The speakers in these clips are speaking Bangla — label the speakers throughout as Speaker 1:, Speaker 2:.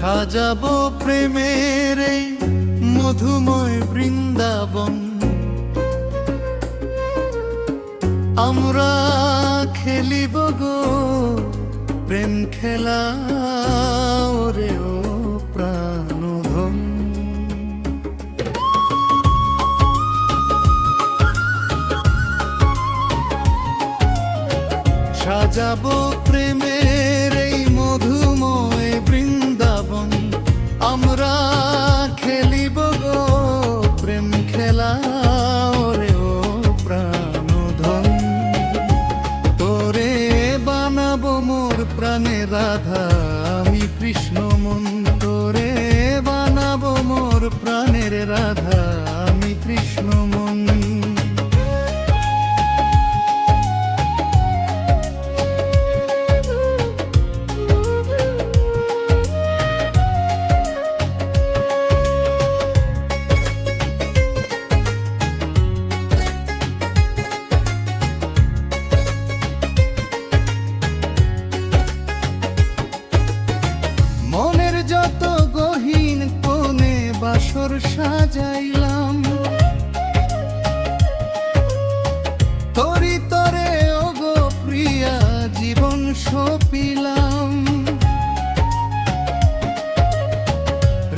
Speaker 1: সাজাবো প্রেমের এই মধুময় বৃন্দাবন, আমরা খেলিব গো প্রেম খেলা ওরে ও প্রাণধন। সাজাবো প্রেমের এই মধুময় বৃন্দাবন, আমরা খেলিব গো প্রেম খেলা ওরে ও প্রাণধন। তোরে বানাবো মোর প্রাণে রাধা আমি কৃষ্ণ মন, তোরে বানাবো মোর প্রাণের রাধা আমি কৃষ্ণ মন। যত গহীন কোণে বাসর সাজাইলাম, তরি তরে ওগো প্রিয়া জীবন সপিলাম।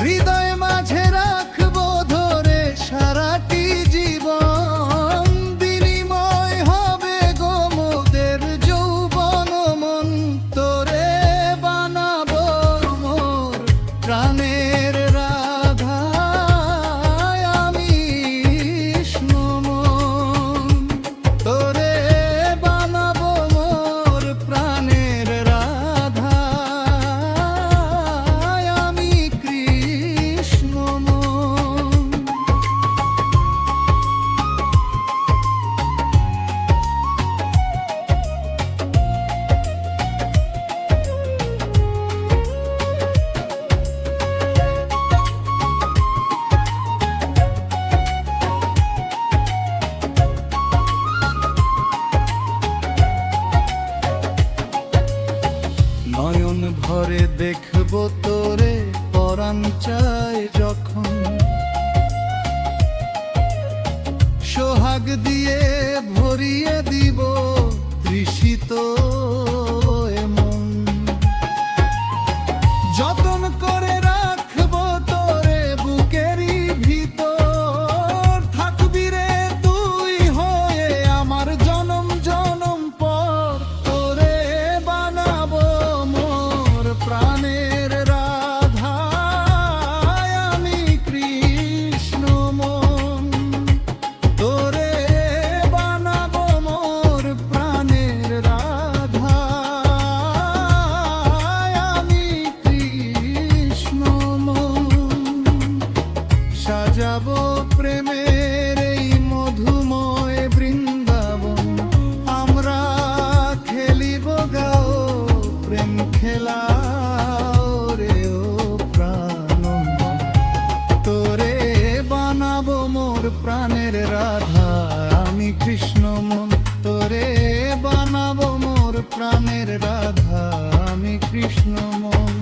Speaker 1: হৃদয় মাঝে রাখবো ধরে সারাটি জীবন, বিনিময় হবে গো মোদের যৌবন মন। তোরে বানাবো প্রাণের রাধা আমি কৃষ্ণ মন, তোরে বানাবো মোর প্রাণের রাধা আমি কৃষ্ণ মন। নয়ন ভরে দেখবো তোরে পরাণ চায় যখন, সোহাগ দিয়ে ভরিয়ে দিব তৃষিত মন। যতন করে রাখবো তোরে বুকেরই ভিতর, থাকবি রে তুই হয়ে আমার জনম জনম পর। তোরে বানাবো মোর প্রাণের রাধা আমি কৃষ্ণ মন, তোরে বানাবো মোর প্রাণের রাধা আমি কৃষ্ণ মন। সাজাবো প্রেমের এই মধুময় বৃন্দাবন, আমরা খেলিব গাও প্রেম খেলা রে ও প্রাণমন। তোরে বানাবো মোর প্রাণের রাধা আমি কৃষ্ণ মন, তোরে বানাবো মোর প্রাণের রাধা আমি কৃষ্ণ মন।